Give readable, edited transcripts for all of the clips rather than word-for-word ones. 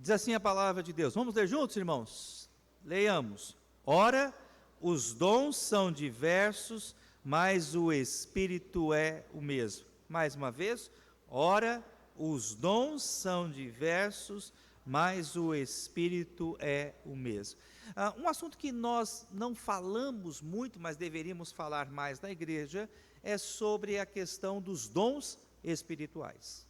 Diz assim a palavra de Deus. Vamos ler juntos, irmãos? Leiamos. Ora, os dons são diversos, mas o Espírito é o mesmo. Mais uma vez. Ora, os dons são diversos, mas o Espírito é o mesmo. Um assunto que nós não falamos muito, mas deveríamos falar mais na igreja, é sobre a questão dos dons espirituais.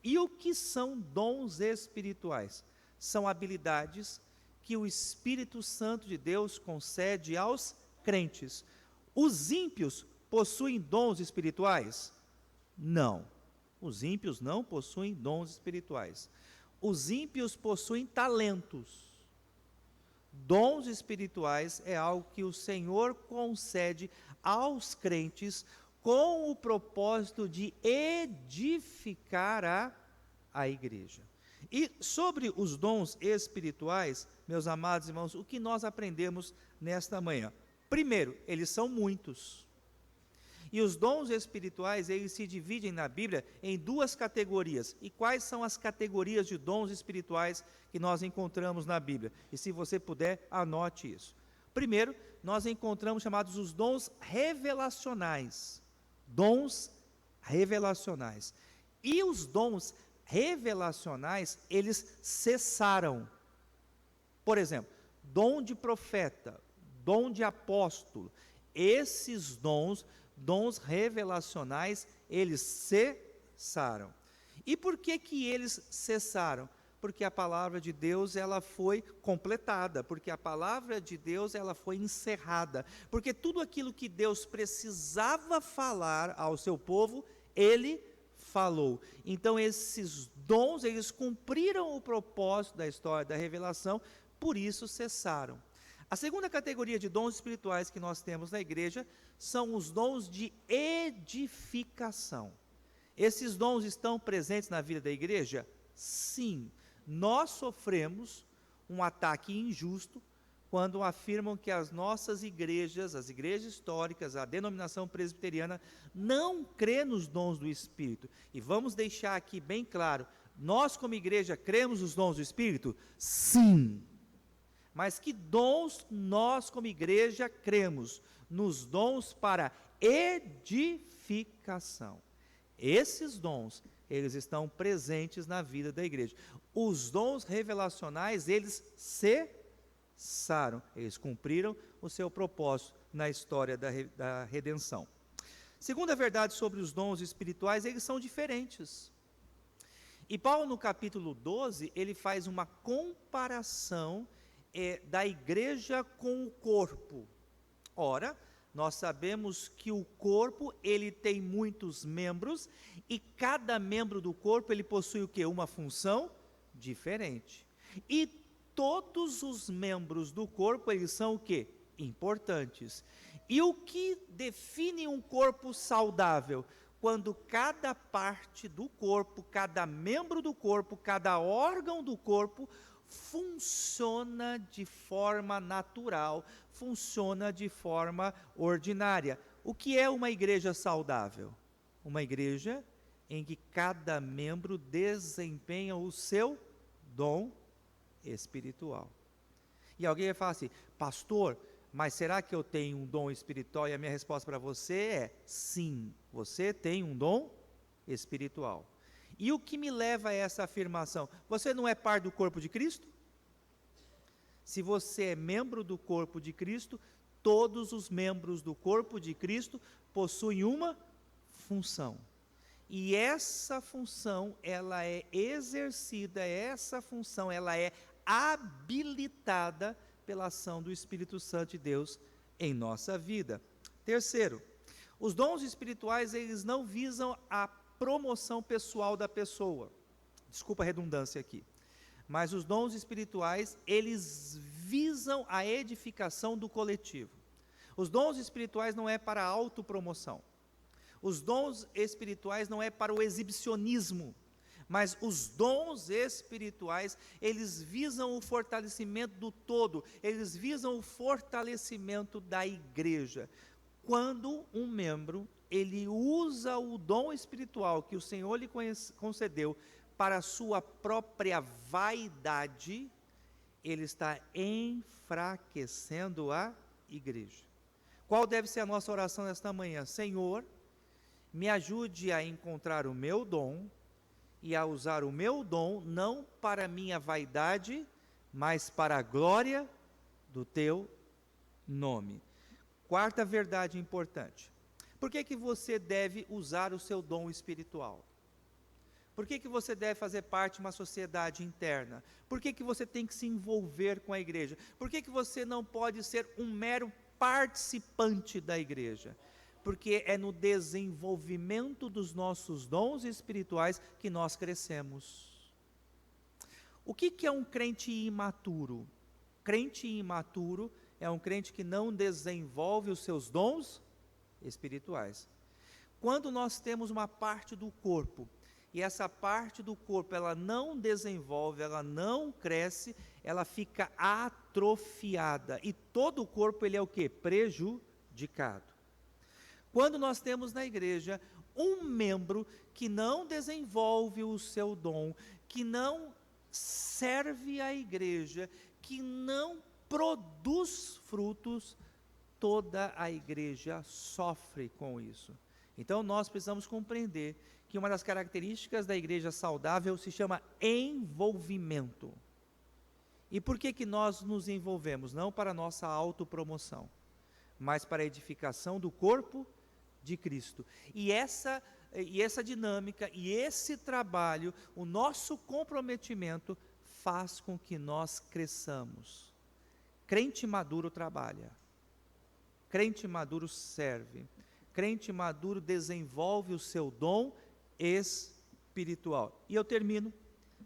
E o que são dons espirituais? São habilidades que o Espírito Santo de Deus concede aos crentes. Os ímpios possuem dons espirituais? Não. Os ímpios não possuem dons espirituais. Os ímpios possuem talentos. Dons espirituais é algo que o Senhor concede aos crentes com o propósito de edificar a igreja. E sobre os dons espirituais, meus amados irmãos, o que nós aprendemos nesta manhã? Primeiro, eles são muitos. E os dons espirituais, eles se dividem na Bíblia em duas categorias. E quais são as categorias de dons espirituais que nós encontramos na Bíblia? E se você puder, anote isso. Primeiro, nós encontramos chamados os dons revelacionais. Dons revelacionais. E os dons revelacionais, eles cessaram. Por exemplo, dom de profeta, dom de apóstolo. Esses dons revelacionais, eles cessaram. E por que eles cessaram? Porque a palavra de Deus, ela foi completada, porque a palavra de Deus, ela foi encerrada, porque tudo aquilo que Deus precisava falar ao seu povo, Ele falou. Então esses dons, eles cumpriram o propósito da história da revelação, por isso cessaram. A segunda categoria de dons espirituais que nós temos na igreja são os dons de edificação. Esses dons estão presentes na vida da igreja? Sim. Nós sofremos um ataque injusto quando afirmam que as nossas igrejas, as igrejas históricas, a denominação presbiteriana, não crê nos dons do Espírito. E vamos deixar aqui bem claro, nós como igreja cremos nos dons do Espírito? Sim. Mas que dons nós como igreja cremos? Nos dons para edificação. Esses dons, eles estão presentes na vida da igreja. Os dons revelacionais, eles cessaram, eles cumpriram o seu propósito na história da redenção. Segunda verdade sobre os dons espirituais, eles são diferentes. E Paulo no capítulo 12, ele faz uma comparação da igreja com o corpo. Ora, nós sabemos que o corpo, ele tem muitos membros, e cada membro do corpo, ele possui o quê? Uma função diferente. E todos os membros do corpo, eles são o quê? Importantes. E o que define um corpo saudável? Quando cada parte do corpo, cada membro do corpo, cada órgão do corpo funciona de forma natural, funciona de forma ordinária. O que é uma igreja saudável? Uma igreja em que cada membro desempenha o seu dom espiritual. E alguém vai falar assim: pastor, mas será que eu tenho um dom espiritual? E a minha resposta para você é: sim, você tem um dom espiritual. E o que me leva a essa afirmação? Você não é parte do corpo de Cristo? Se você é membro do corpo de Cristo, todos os membros do corpo de Cristo possuem uma função. E essa função, ela é exercida, essa função, ela é habilitada pela ação do Espírito Santo de Deus em nossa vida. Terceiro, os dons espirituais, eles não visam a promoção pessoal da pessoa. Desculpa a redundância aqui. Mas os dons espirituais, eles visam a edificação do coletivo. Os dons espirituais não é para a autopromoção. Os dons espirituais não é para o exibicionismo. Mas os dons espirituais, eles visam o fortalecimento do todo. Eles visam o fortalecimento da igreja. Quando um membro, ele usa o dom espiritual que o Senhor lhe concedeu para a sua própria vaidade, ele está enfraquecendo a igreja. Qual deve ser a nossa oração nesta manhã? Senhor, me ajude a encontrar o meu dom e a usar o meu dom, não para a minha vaidade, mas para a glória do teu nome. Quarta verdade importante. Por que você deve usar o seu dom espiritual? Por que você deve fazer parte de uma sociedade interna? Por que você tem que se envolver com a igreja? Por que você não pode ser um mero participante da igreja? Porque é no desenvolvimento dos nossos dons espirituais que nós crescemos. O que é um crente imaturo? Crente imaturo é um crente que não desenvolve os seus dons espirituais. Quando nós temos uma parte do corpo, e essa parte do corpo, ela não desenvolve, ela não cresce, ela fica atrofiada, e todo o corpo, ele é o quê? Prejudicado. Quando nós temos na igreja um membro que não desenvolve o seu dom, que não serve a igreja, que não produz frutos, toda a igreja sofre com isso. Então nós precisamos compreender que uma das características da igreja saudável se chama envolvimento. E por que nós nos envolvemos? Não para a nossa autopromoção, mas para a edificação do corpo de Cristo. E essa dinâmica, e esse trabalho, o nosso comprometimento, faz com que nós cresçamos. Crente maduro trabalha, crente maduro serve, crente maduro desenvolve o seu dom espiritual. E eu termino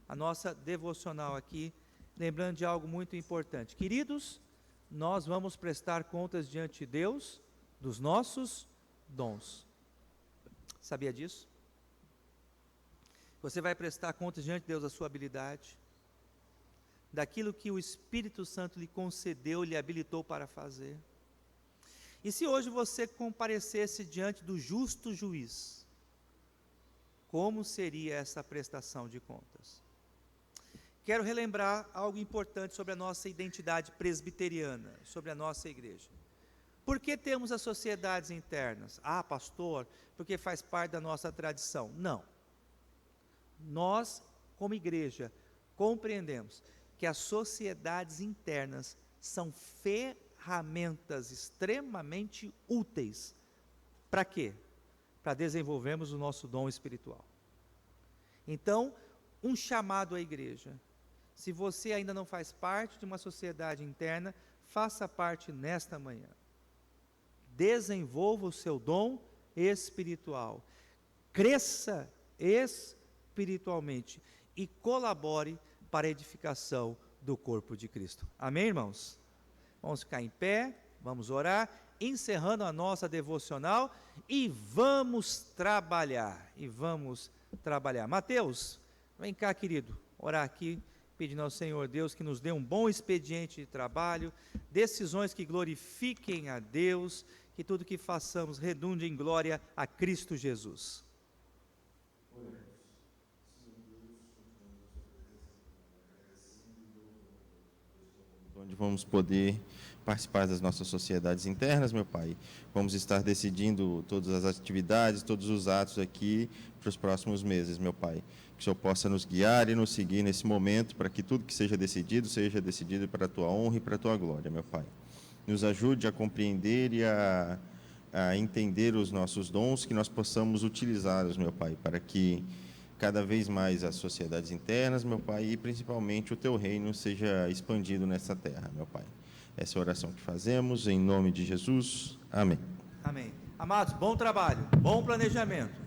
a nossa devocional aqui, lembrando de algo muito importante. Queridos, nós vamos prestar contas diante de Deus dos nossos dons. Sabia disso? Você vai prestar contas diante de Deus da sua habilidade, daquilo que o Espírito Santo lhe concedeu, lhe habilitou para fazer. E se hoje você comparecesse diante do justo juiz, como seria essa prestação de contas? Quero relembrar algo importante sobre a nossa identidade presbiteriana, sobre a nossa igreja. Por que temos as sociedades internas? Ah, pastor, porque faz parte da nossa tradição. Não. Nós, como igreja, compreendemos que as sociedades internas são ferramentas extremamente úteis. Para quê? Para desenvolvermos o nosso dom espiritual. Então, um chamado à igreja. Se você ainda não faz parte de uma sociedade interna, faça parte nesta manhã. Desenvolva o seu dom espiritual. Cresça espiritualmente e colabore para a edificação do corpo de Cristo. Amém, irmãos? Vamos ficar em pé, vamos orar, encerrando a nossa devocional e vamos trabalhar. Mateus, vem cá, querido, orar aqui, pedindo ao Senhor Deus que nos dê um bom expediente de trabalho, decisões que glorifiquem a Deus, que tudo que façamos redunde em glória a Cristo Jesus. Onde vamos poder participar das nossas sociedades internas, meu Pai. Vamos estar decidindo todas as atividades, todos os atos aqui para os próximos meses, meu Pai. Que o Senhor possa nos guiar e nos seguir nesse momento, para que tudo que seja decidido para a Tua honra e para a Tua glória, meu Pai. Nos ajude a compreender e a entender os nossos dons, que nós possamos utilizá-los, meu Pai, para que cada vez mais as sociedades internas, meu Pai, e principalmente o Teu reino seja expandido nessa terra, meu Pai. Essa é a oração que fazemos, em nome de Jesus. Amém. Amém. Amados, bom trabalho, bom planejamento.